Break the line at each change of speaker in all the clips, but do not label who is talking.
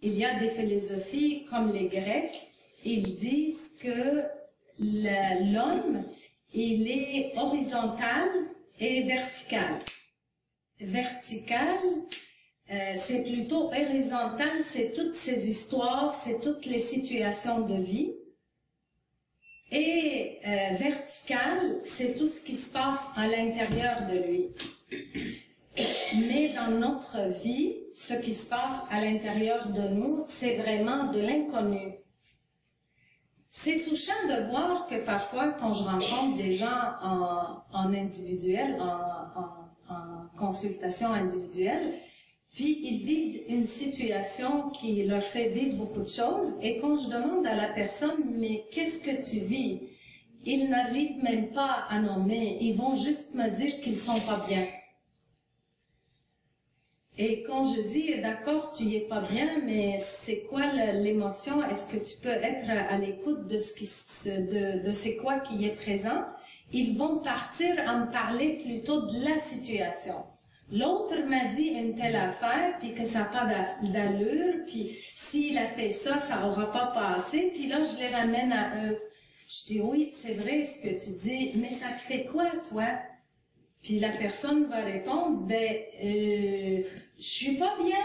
il y a des philosophies comme les Grecs, ils disent que l'homme, il est horizontal et vertical. Vertical, c'est plutôt horizontal, c'est toutes ces histoires, c'est toutes les situations de vie. Et vertical, c'est tout ce qui se passe à l'intérieur de lui. Mais dans notre vie, ce qui se passe à l'intérieur de nous, c'est vraiment de l'inconnu. C'est touchant de voir que parfois, quand je rencontre des gens en individuel, en consultation individuelle, puis ils vivent une situation qui leur fait vivre beaucoup de choses, et quand je demande à la personne, mais qu'est-ce que tu vis? Ils n'arrivent même pas à nommer, ils vont juste me dire qu'ils sont pas bien. Et quand je dis, d'accord, tu y es pas bien, mais c'est quoi l'émotion? Est-ce que tu peux être à l'écoute de de c'est quoi qui est présent? Ils vont partir à me parler plutôt de la situation. L'autre m'a dit une telle affaire, puis que ça n'a pas d'allure, puis s'il a fait ça, ça n'aura pas passé, puis là, je les ramène à eux. Je dis, oui, c'est vrai ce que tu dis, mais ça te fait quoi, toi? Puis la personne va répondre, je suis pas bien.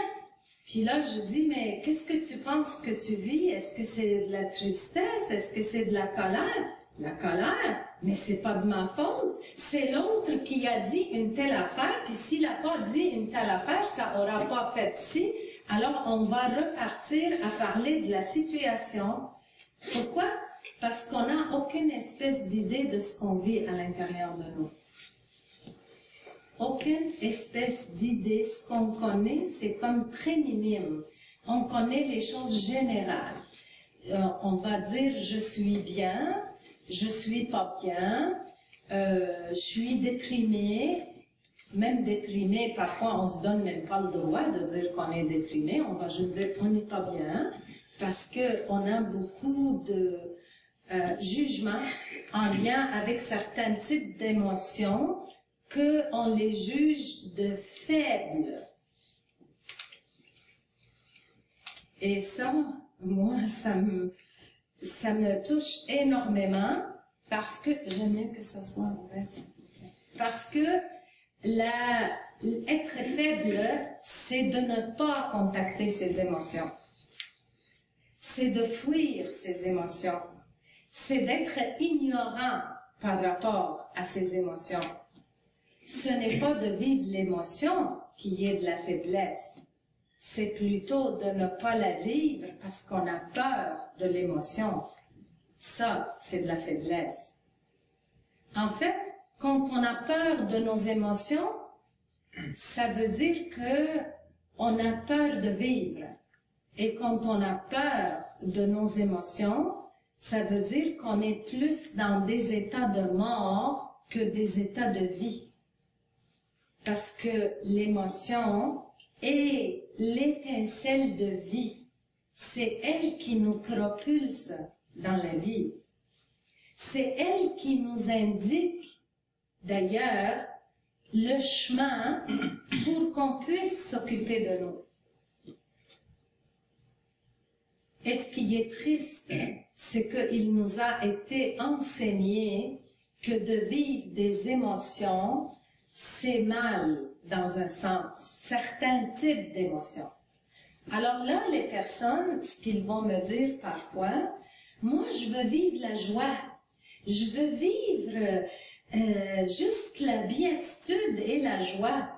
Puis là, je dis, mais qu'est-ce que tu penses que tu vis? Est-ce que c'est de la tristesse? Est-ce que c'est de la colère? La colère? Mais c'est pas de ma faute. C'est l'autre qui a dit une telle affaire, puis s'il a pas dit une telle affaire, ça aura pas fait ci. Alors, on va repartir à parler de la situation. Pourquoi? Parce qu'on n'a aucune espèce d'idée de ce qu'on vit à l'intérieur de nous. Aucune espèce d'idée. Ce qu'on connaît, c'est comme très minime. On connaît les choses générales. On va dire, je suis bien, je suis pas bien, je suis déprimé. Même déprimé, parfois on se donne même pas le droit de dire qu'on est déprimé. On va juste dire qu'on n'est pas bien parce que on a beaucoup de jugements en lien avec certains types d'émotions qu'on les juge de faibles. Et ça, moi, ça me touche énormément parce que j'aime mieux que ça soit en fait. Parce que être faible, c'est de ne pas contacter ses émotions. C'est de fuir ses émotions. C'est d'être ignorant par rapport à ses émotions. Ce n'est pas de vivre l'émotion qui est de la faiblesse. C'est plutôt de ne pas la vivre parce qu'on a peur de l'émotion. Ça, c'est de la faiblesse. En fait, quand on a peur de nos émotions, ça veut dire que on a peur de vivre. Et quand on a peur de nos émotions, ça veut dire qu'on est plus dans des états de mort que des états de vie. Parce que l'émotion est l'étincelle de vie. C'est elle qui nous propulse dans la vie. C'est elle qui nous indique, d'ailleurs, le chemin pour qu'on puisse s'occuper de nous. Et ce qui est triste, c'est qu'il nous a été enseigné que de vivre des émotions, c'est mal dans un sens, certains types d'émotions. Alors là, les personnes, ce qu'ils vont me dire parfois, moi je veux vivre la joie, je veux vivre juste la béatitude et la joie.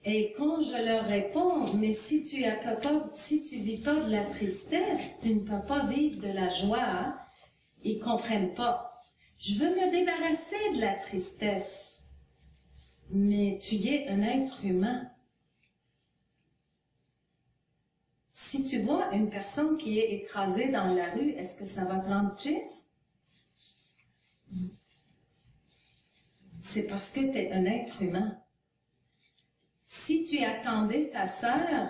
Et quand je leur réponds, mais si tu vis pas de la tristesse, tu ne peux pas vivre de la joie, ils comprennent pas. Je veux me débarrasser de la tristesse. Mais tu es un être humain. Si tu vois une personne qui est écrasée dans la rue, est-ce que ça va te rendre triste? C'est parce que tu es un être humain. Si tu attendais ta sœur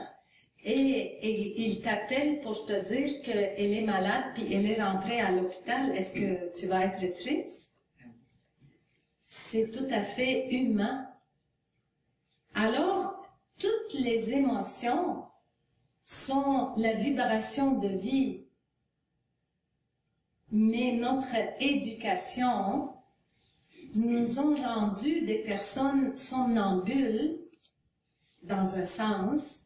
et il t'appelle pour te dire qu'elle est malade puis elle est rentrée à l'hôpital, est-ce que tu vas être triste? C'est tout à fait humain. Alors, toutes les émotions sont la vibration de vie, mais notre éducation nous ont rendu des personnes somnambules, dans un sens,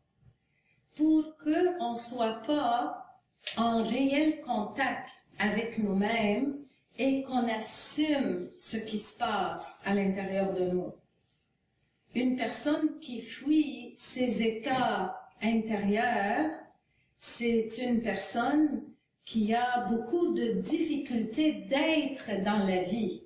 pour qu'on ne soit pas en réel contact avec nous-mêmes et qu'on assume ce qui se passe à l'intérieur de nous. Une personne qui fuit ses états intérieurs, c'est une personne qui a beaucoup de difficultés d'être dans la vie.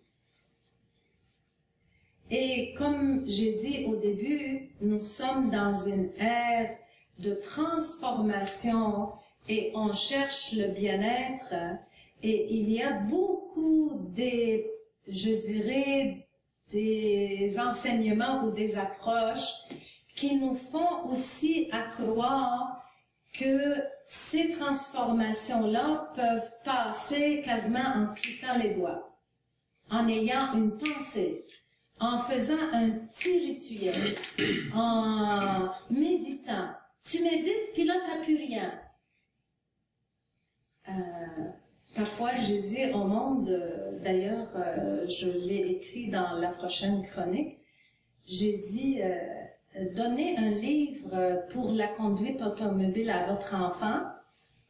Et comme j'ai dit au début, nous sommes dans une ère de transformation et on cherche le bien-être et il y a beaucoup je dirais, des enseignements ou des approches qui nous font aussi à croire que ces transformations-là peuvent passer quasiment en cliquant les doigts, en ayant une pensée, en faisant un petit rituel, en méditant. Tu médites, puis là, tu n'as plus rien. Parfois, j'ai dit au monde, d'ailleurs, je l'ai écrit dans la prochaine chronique, j'ai dit, donnez un livre pour la conduite automobile à votre enfant,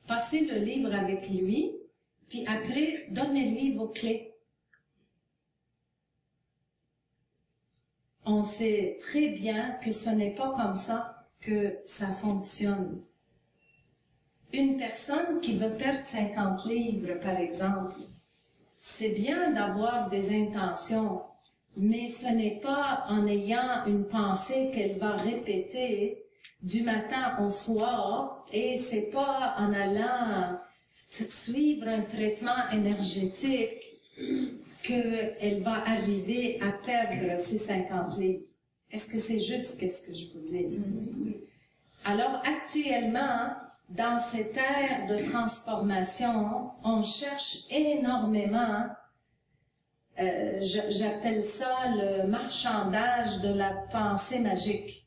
passez le livre avec lui, puis après, donnez-lui vos clés. On sait très bien que ce n'est pas comme ça que ça fonctionne. Une personne qui veut perdre 50 livres, par exemple, c'est bien d'avoir des intentions, mais ce n'est pas en ayant une pensée qu'elle va répéter du matin au soir, et c'est pas en allant suivre un traitement énergétique qu'elle va arriver à perdre ses 50 livres. Est-ce que c'est juste qu'est-ce que je vous dis? Alors, actuellement, dans cette ère de transformation, on cherche énormément, j'appelle ça le marchandage de la pensée magique.